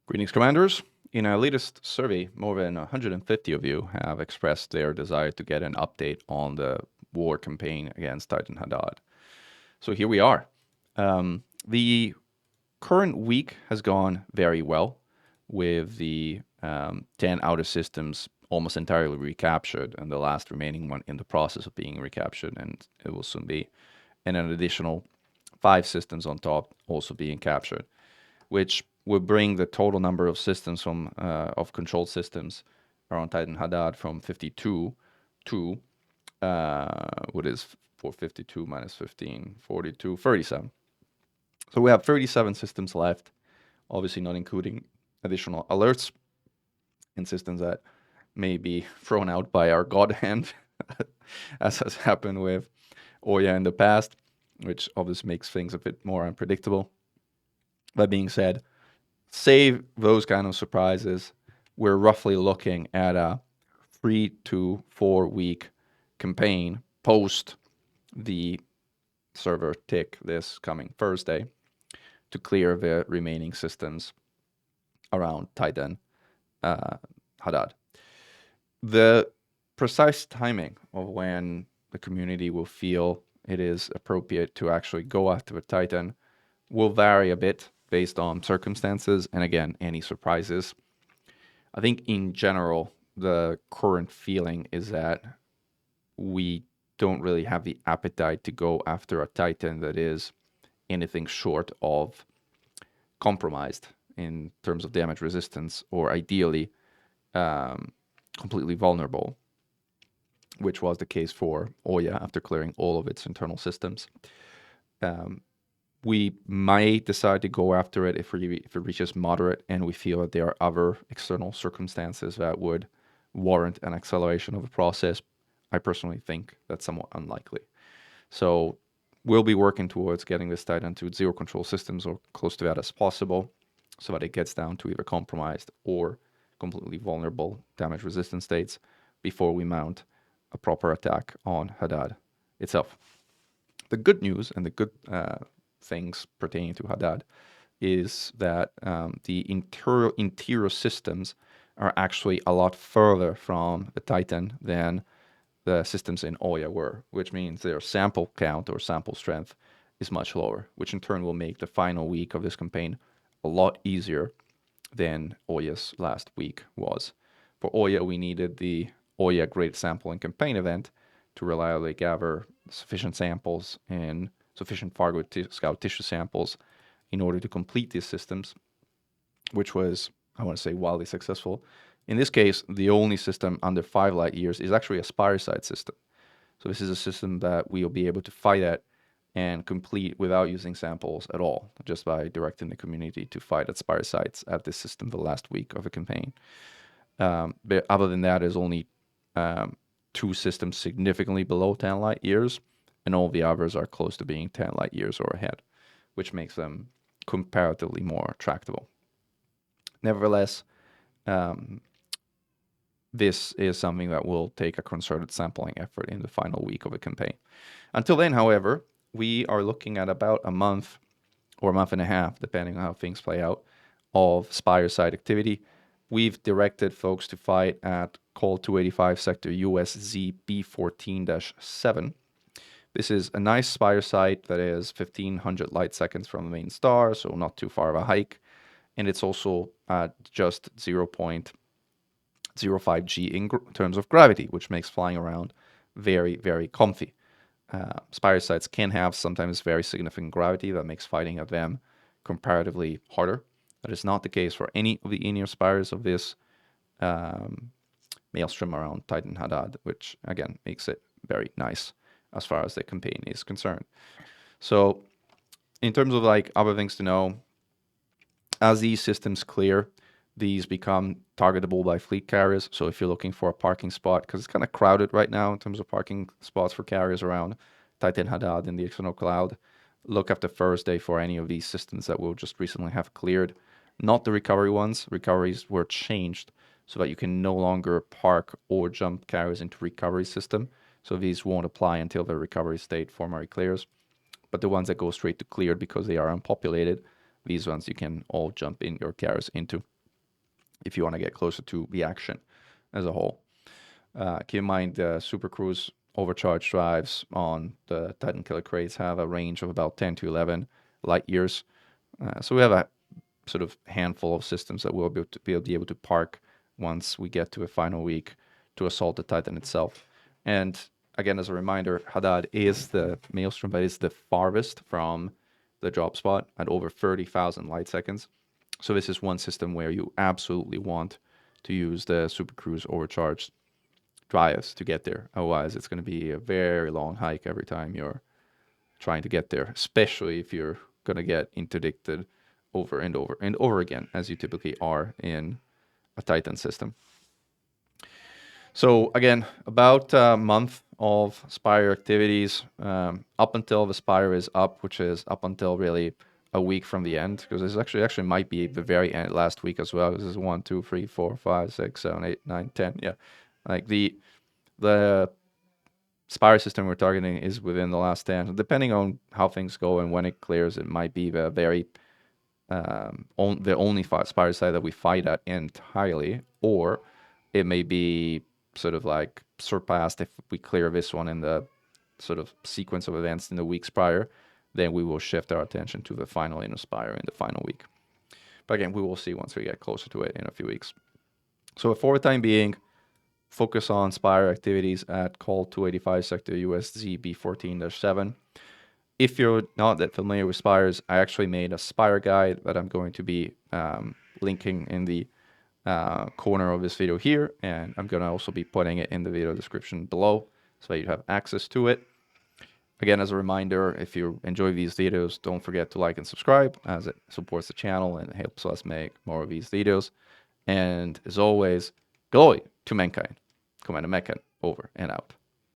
Greetings, Commanders. In our latest survey, more than 150 of you have expressed their desire to get an update on the war campaign against Titan Hadad. So here we are. The current week has gone very well, with the 10 outer systems almost entirely recaptured, and the last remaining one in the process of being recaptured, and it will soon be, and an additional 5 systems on top also being captured, which will bring the total number of systems from of controlled systems around Titan Hadad from 52 to what is 452 minus 15, 42, 37. So we have 37 systems left, obviously not including additional alerts and systems that may be thrown out by our god hand, as has happened with Oya in the past, which obviously makes things a bit more unpredictable. That being said, save those kind of surprises, we're roughly looking at a 3 to 4 week campaign post the server tick this coming Thursday to clear the remaining systems around Titan Hadad. The precise timing of when the community will feel it is appropriate to actually go after the Titan will vary a bit based on circumstances and, again, any surprises. I think in general, the current feeling is that we don't really have the appetite to go after a Titan that is anything short of compromised in terms of damage resistance, or ideally completely vulnerable, which was the case for Oya after clearing all of its internal systems. We might decide to go after it if it reaches moderate and we feel that there are other external circumstances that would warrant an acceleration of the process. I personally think that's somewhat unlikely. So we'll be working towards getting this Titan to 0 control systems or close to that as possible, so that it gets down to either compromised or completely vulnerable damage resistance states before we mount a proper attack on Hadad itself. The good news and the good things pertaining to Hadad is that the interior systems are actually a lot further from the Titan than the systems in Oya were, which means their sample count or sample strength is much lower, which in turn will make the final week of this campaign a lot easier than Oya's last week was. For Oya, we needed the Oya Great Sampling Campaign event to reliably gather sufficient samples and sufficient Thargoid scout tissue samples in order to complete these systems, which was, I want to say, wildly successful. In this case, the only system under 5 light years is actually a spire site system. So this is a system that we'll be able to fight at and complete without using samples at all, just by directing the community to fight at spire sites at this system the last week of the campaign. But other than that, there's only 2 systems significantly below 10 light years, and all the others are close to being 10 light years or ahead, which makes them comparatively more tractable. Nevertheless, this is something that will take a concerted sampling effort in the final week of the campaign. Until then, however, we are looking at about a month or a month and a half, depending on how things play out, of spire site activity. We've directed folks to fight at Call 285 Sector USZ B14-7. This is a nice spire site that is 1500 light seconds from the main star, so not too far of a hike. And it's also at just 0.05 G in terms of gravity, which makes flying around very, very comfy. Spire sites can have sometimes very significant gravity that makes fighting at them comparatively harder. That is not the case for any of the in-ear spires of this maelstrom around Titan Hadad, which again makes it very nice as far as the campaign is concerned. So in terms of like other things to know, as these systems clear, these become targetable by fleet carriers. So if you're looking for a parking spot, because it's kind of crowded right now in terms of parking spots for carriers around Titan Hadad in the external cloud, look after Thursday for any of these systems that will just recently have cleared. Not the recovery ones. Recoveries were changed so that you can no longer park or jump carriers into recovery system. So these won't apply until the recovery state formally clears. But the ones that go straight to cleared because they are unpopulated, these ones you can all jump in your carriers into if you want to get closer to the action as a whole. Keep in mind the Super Cruise overcharge drives on the Titan Killer crates have a range of about 10 to 11 light years. So we have a sort of handful of systems that we'll be able to park once we get to a final week to assault the Titan itself. And again, as a reminder, Hadad is the Maelstrom that is the farthest from the drop spot at over 30,000 light seconds. So this is one system where you absolutely want to use the Super Cruise overcharged drives to get there. Otherwise, it's going to be a very long hike every time you're trying to get there, especially if you're going to get interdicted over and over and over again, as you typically are in a Titan system. So again, about a month of Spire activities up until the Spire is up, which is up until really a week from the end, because this actually might be the very end last week as well. This is 1, 2, 3, 4, 5, 6, 7, 8, 9, 10. Yeah, like the Spire system we're targeting is within the last 10. Depending on how things go and when it clears, it might be the very the only Spire side that we fight at entirely, or it may be sort of like surpassed if we clear this one in the sort of sequence of events in the weeks prior. Then we will shift our attention to the final Inner Spire in the final week. But again, we will see once we get closer to it in a few weeks. So for the time being, focus on Spire activities at Call 285 Sector USZ B14-7. If you're not that familiar with Spires, I actually made a Spire guide that I'm going to be linking in the corner of this video here, and I'm going to also be putting it in the video description below so that you have access to it. Again, as a reminder, if you enjoy these videos, don't forget to like and subscribe, as it supports the channel and helps us make more of these videos. And as always, glory to mankind. Commander Meccan, over and out.